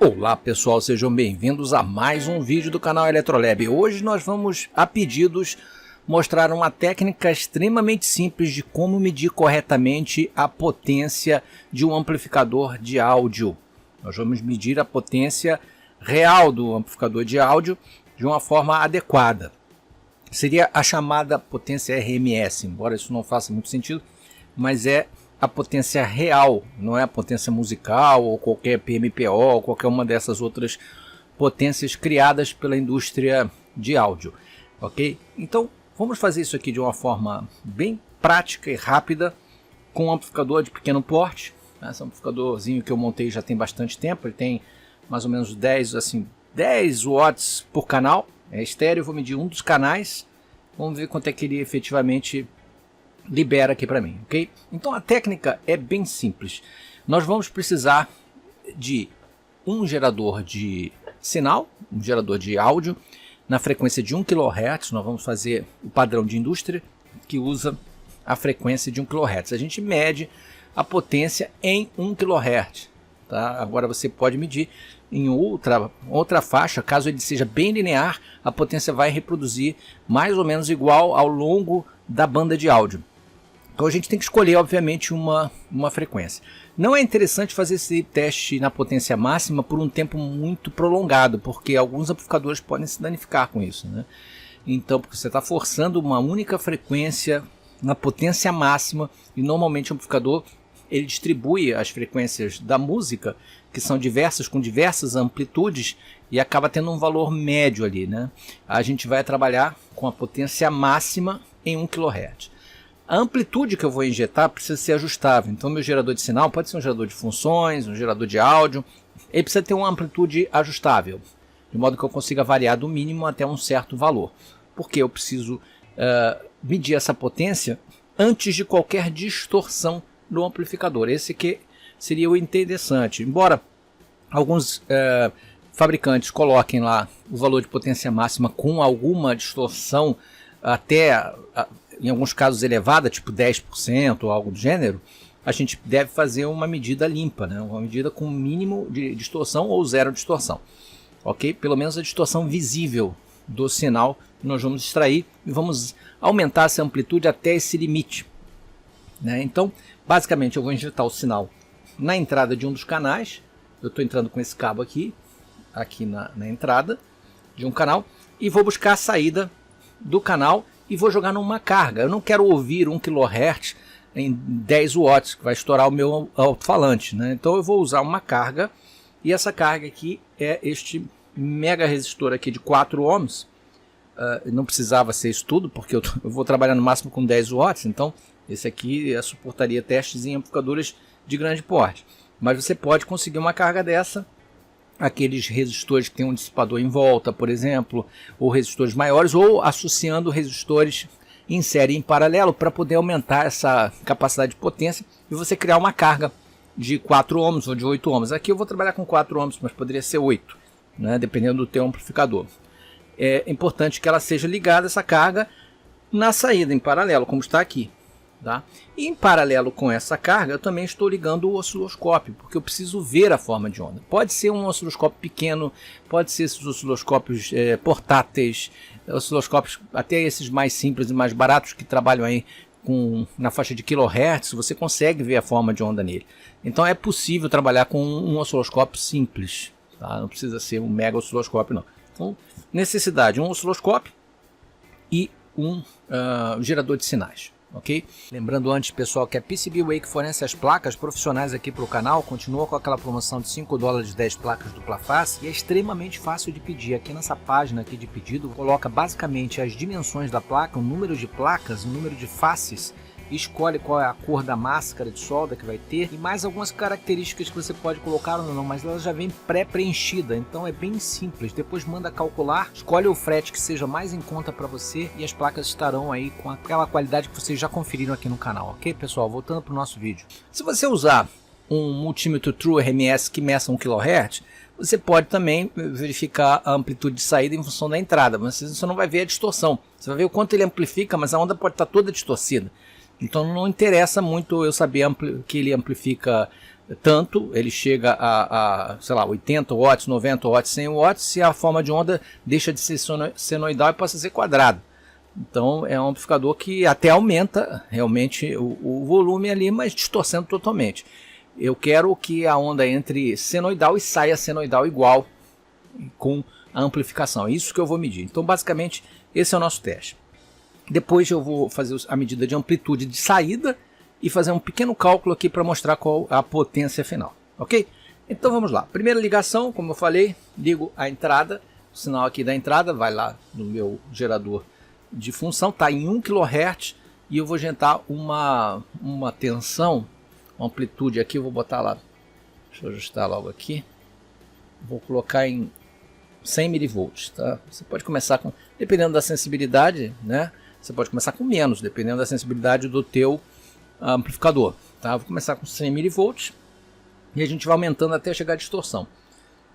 Olá pessoal, sejam bem-vindos a mais um vídeo do canal Eletrolab. Hoje nós vamos, a pedidos, mostrar uma técnica extremamente simples de como medir corretamente a potência de um amplificador de áudio. Nós vamos medir a potência real do amplificador de áudio de uma forma adequada. Seria a chamada potência RMS, embora isso não faça muito sentido, mas é a potência real, não é a potência musical ou qualquer PMPO ou qualquer uma dessas outras potências criadas pela indústria de áudio, ok? Então vamos fazer isso aqui de uma forma bem prática e rápida com um amplificador de pequeno porte. Esse amplificadorzinho que eu montei já tem bastante tempo, ele tem mais ou menos 10 watts por canal, é estéreo. Eu vou medir um dos canais, vamos ver quanto é que ele efetivamente libera aqui para mim, ok? Então a técnica é bem simples. Nós vamos precisar de um gerador de sinal, um gerador de áudio na frequência de 1 kHz. Nós vamos fazer o padrão de indústria que usa a frequência de 1 kHz. A gente mede a potência em 1 kHz, tá? Agora você pode medir em outra faixa, caso ele seja bem linear, a potência vai reproduzir mais ou menos igual ao longo da banda de áudio. Então a gente tem que escolher, obviamente, uma frequência. Não é interessante fazer esse teste na potência máxima por um tempo muito prolongado, porque alguns amplificadores podem se danificar com isso, né? Então, porque você está forçando uma única frequência na potência máxima, e normalmente o amplificador ele distribui as frequências da música, que são diversas, com diversas amplitudes, e acaba tendo um valor médio ali, né? A gente vai trabalhar com a potência máxima em 1 kHz. A amplitude que eu vou injetar precisa ser ajustável. Então meu gerador de sinal pode ser um gerador de funções, um gerador de áudio. Ele precisa ter uma amplitude ajustável, de modo que eu consiga variar do mínimo até um certo valor. Porque eu preciso medir essa potência antes de qualquer distorção no amplificador. Esse que seria o interessante. Embora alguns fabricantes coloquem lá o valor de potência máxima com alguma distorção até em alguns casos elevada, tipo 10% ou algo do gênero, a gente deve fazer uma medida limpa, né? Uma medida com mínimo de distorção ou zero distorção, ok? Pelo menos a distorção visível do sinal que nós vamos extrair, e vamos aumentar essa amplitude até esse limite, né? Então, basicamente, eu vou injetar o sinal na entrada de um dos canais. Eu estou entrando com esse cabo aqui na entrada de um canal, e vou buscar a saída do canal e vou jogar numa carga. Eu não quero ouvir 1 kHz em 10 watts, que vai estourar o meu alto-falante, né? Então eu vou usar uma carga, e essa carga aqui é este mega resistor aqui de 4 ohms. Não precisava ser isso tudo, porque eu vou trabalhar no máximo com 10 watts, então esse aqui suportaria testes em amplificadores de grande porte. Mas você pode conseguir uma carga dessa, aqueles resistores que tem um dissipador em volta, por exemplo, ou resistores maiores, ou associando resistores em série em paralelo para poder aumentar essa capacidade de potência e você criar uma carga de 4 ohms ou de 8 ohms. Aqui eu vou trabalhar com 4 ohms, mas poderia ser 8, né, dependendo do teu amplificador. É importante que ela seja ligada, essa carga, na saída em paralelo, como está aqui. Tá? E em paralelo com essa carga eu também estou ligando o osciloscópio, porque eu preciso ver a forma de onda. Pode ser um osciloscópio pequeno, pode ser esses osciloscópios portáteis, osciloscópios até esses mais simples e mais baratos que trabalham aí na faixa de kHz. Você consegue ver a forma de onda nele. Então é possível trabalhar com um osciloscópio simples, tá? Não precisa ser um mega osciloscópio não. Então, necessidade de um osciloscópio e um gerador de sinais. Ok? Lembrando antes, pessoal, que a PCB Wake fornece as placas profissionais aqui para o canal, continua com aquela promoção de $5 10 placas dupla face, e é extremamente fácil de pedir. Aqui nessa página aqui de pedido, coloca basicamente as dimensões da placa, o número de placas, o número de faces, escolhe qual é a cor da máscara de solda que vai ter e mais algumas características que você pode colocar ou não, mas ela já vem pré-preenchida, então é bem simples. Depois manda calcular, escolhe o frete que seja mais em conta para você e as placas estarão aí com aquela qualidade que vocês já conferiram aqui no canal, ok, pessoal? Voltando para o nosso vídeo. Se você usar um multímetro True RMS que meça 1 kHz, você pode também verificar a amplitude de saída em função da entrada, mas você não vai ver a distorção. Você vai ver o quanto ele amplifica, mas a onda pode estar toda distorcida. Então não interessa muito eu saber que ele amplifica tanto, ele chega sei lá, 80 watts, 90 watts, 100 watts, se a forma de onda deixa de ser senoidal e passa a ser quadrado. Então é um amplificador que até aumenta realmente o volume ali, mas distorcendo totalmente. Eu quero que a onda entre senoidal e saia senoidal igual com a amplificação. É isso que eu vou medir. Então basicamente esse é o nosso teste. Depois eu vou fazer a medida de amplitude de saída e fazer um pequeno cálculo aqui para mostrar qual a potência final, ok? Então vamos lá. Primeira ligação, como eu falei, ligo a entrada, o sinal aqui da entrada vai lá no meu gerador de função, está em 1 kHz e eu vou injetar uma tensão, uma amplitude aqui, eu vou botar lá, deixa eu ajustar logo aqui, vou colocar em 100 mV, tá? Você pode começar com, dependendo da sensibilidade, né? Você pode começar com menos, dependendo da sensibilidade do teu amplificador, tá? Vou começar com 100 mV e a gente vai aumentando até chegar à distorção.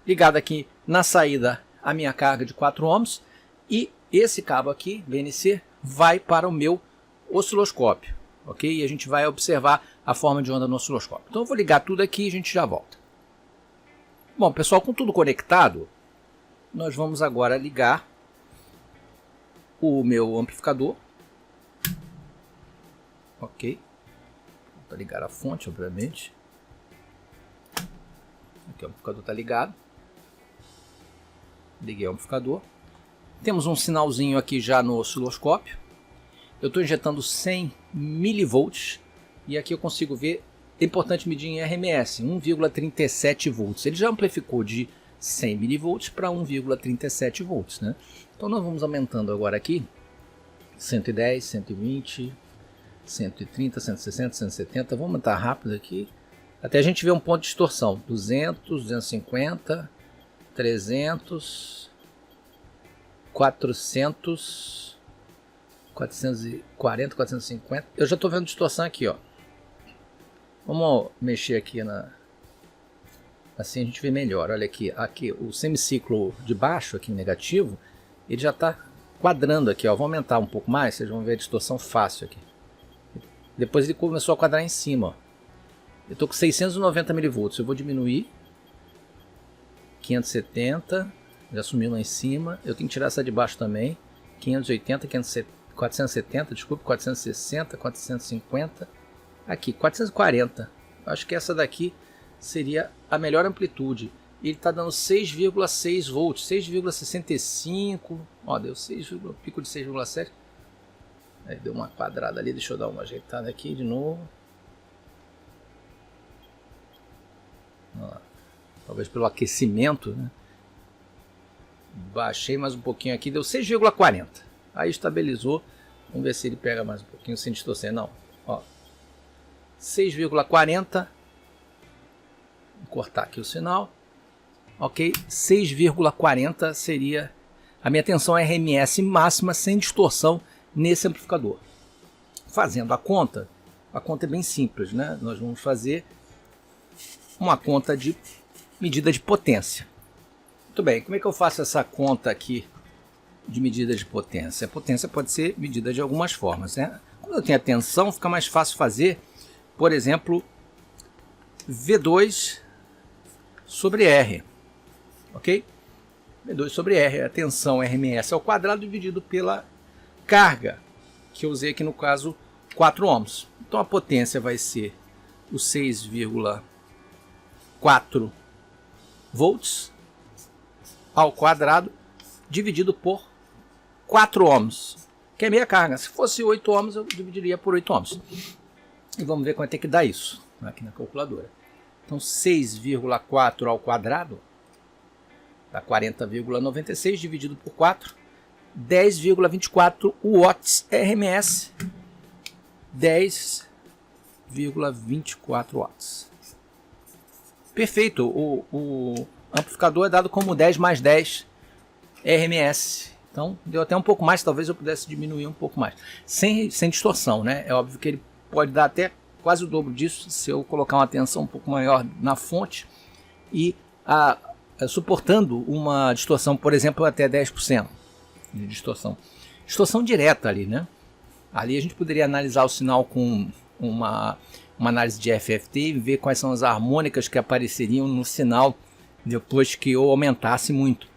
Ligado aqui na saída a minha carga de 4 ohms e esse cabo aqui, VNC, vai para o meu osciloscópio, ok? E a gente vai observar a forma de onda no osciloscópio. Então eu vou ligar tudo aqui e a gente já volta. Bom, pessoal, com tudo conectado, nós vamos agora ligar o meu amplificador, ok? Vou ligar a fonte, obviamente. Aqui o amplificador está ligado. Liguei o amplificador. Temos um sinalzinho aqui já no osciloscópio. Eu estou injetando 100 mV e aqui eu consigo ver, é importante medir em RMS, 1,37 volts. Ele já amplificou de 100 mV para 1,37 volts, né? Então nós vamos aumentando agora aqui, 110, 120, 130, 160, 170, vamos aumentar rápido aqui, até a gente ver um ponto de distorção, 200, 250, 300, 400, 440, 450, eu já estou vendo distorção aqui, ó. Vamos mexer aqui assim a gente vê melhor. Olha aqui, o semiciclo de baixo, aqui negativo, ele já está quadrando aqui, ó. Vou aumentar um pouco mais, vocês vão ver a distorção fácil aqui. Depois ele começou a quadrar em cima, ó. Eu estou com 690 mV, eu vou diminuir, 570, já sumiu lá em cima. Eu tenho que tirar essa de baixo também, 580, 470, desculpe, 460, 450, aqui, 440. Acho que essa daqui seria a melhor amplitude. Ele está dando 6,6 volts, 6,65, ó, deu 6, pico de 6,7. Aí deu uma quadrada ali, deixa eu dar uma ajeitada aqui de novo. Ó, talvez pelo aquecimento, né? Baixei mais um pouquinho aqui, deu 6,40. Aí estabilizou. Vamos ver se ele pega mais um pouquinho sem distorcer. Não, ó, 6,40. Vou cortar aqui o sinal. Ok, 6,40 seria a minha tensão RMS máxima sem distorção nesse amplificador. Fazendo a conta é bem simples, né? Nós vamos fazer uma conta de medida de potência. Muito bem, como é que eu faço essa conta aqui de medida de potência? A potência pode ser medida de algumas formas, né? Quando eu tenho a tensão, fica mais fácil fazer, por exemplo, V2 sobre R, ok? V2 sobre R, a tensão RMS ao quadrado dividido pela carga, que eu usei aqui no caso 4 ohms. Então a potência vai ser o 6,4 volts ao quadrado dividido por 4 ohms, que é meia carga. Se fosse 8 ohms, eu dividiria por 8 ohms. E vamos ver quanto é que dá isso aqui na calculadora. Então 6,4 ao quadrado dá 40,96 dividido por 4, 10,24 watts RMS, 10,24 watts. Perfeito, o amplificador é dado como 10 mais 10 RMS. Então deu até um pouco mais, talvez eu pudesse diminuir um pouco mais. Sem distorção, né? É óbvio que ele pode dar até quase o dobro disso se eu colocar uma tensão um pouco maior na fonte e suportando uma distorção, por exemplo, até 10% de distorção. Distorção direta ali, né? Ali a gente poderia analisar o sinal com uma análise de FFT e ver quais são as harmônicas que apareceriam no sinal depois que eu aumentasse muito.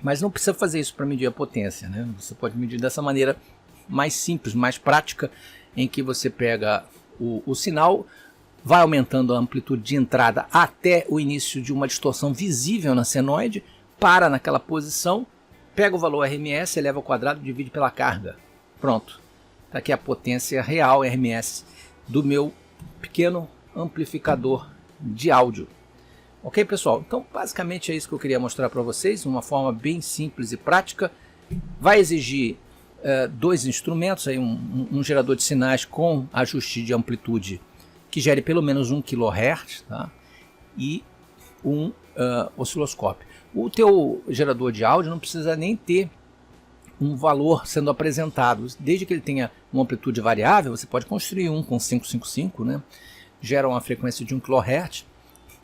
Mas não precisa fazer isso para medir a potência, né? Você pode medir dessa maneira mais simples, mais prática, em que você pega o sinal, vai aumentando a amplitude de entrada até o início de uma distorção visível na senoide, para naquela posição, pega o valor RMS, eleva ao quadrado e divide pela carga. Pronto. Está aqui a potência real RMS do meu pequeno amplificador de áudio. Ok, pessoal? Então, basicamente é isso que eu queria mostrar para vocês, uma forma bem simples e prática. Vai exigir dois instrumentos, aí um gerador de sinais com ajuste de amplitude que gere pelo menos 1 kHz, tá? E um osciloscópio. O teu gerador de áudio não precisa nem ter um valor sendo apresentado. Desde que ele tenha uma amplitude variável, você pode construir um com 555, né? Gera uma frequência de 1 kHz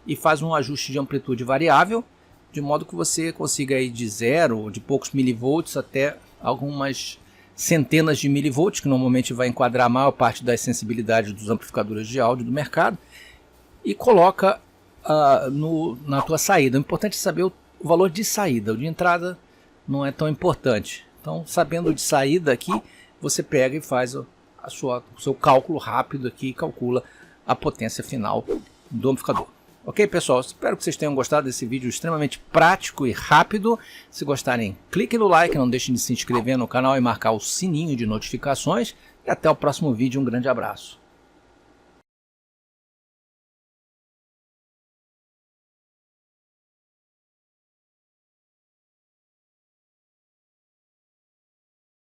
e faz um ajuste de amplitude variável, de modo que você consiga ir de 0, de poucos milivolts, até algumas centenas de milivolts, que normalmente vai enquadrar a maior parte das sensibilidades dos amplificadores de áudio do mercado, e coloca na tua saída. O importante é saber o valor de saída. O de entrada não é tão importante. Então, sabendo de saída aqui, você pega e faz o seu cálculo rápido aqui e calcula a potência final do amplificador. Ok, pessoal? Espero que vocês tenham gostado desse vídeo extremamente prático e rápido. Se gostarem, clique no like, não deixem de se inscrever no canal e marcar o sininho de notificações. E até o próximo vídeo. Um grande abraço.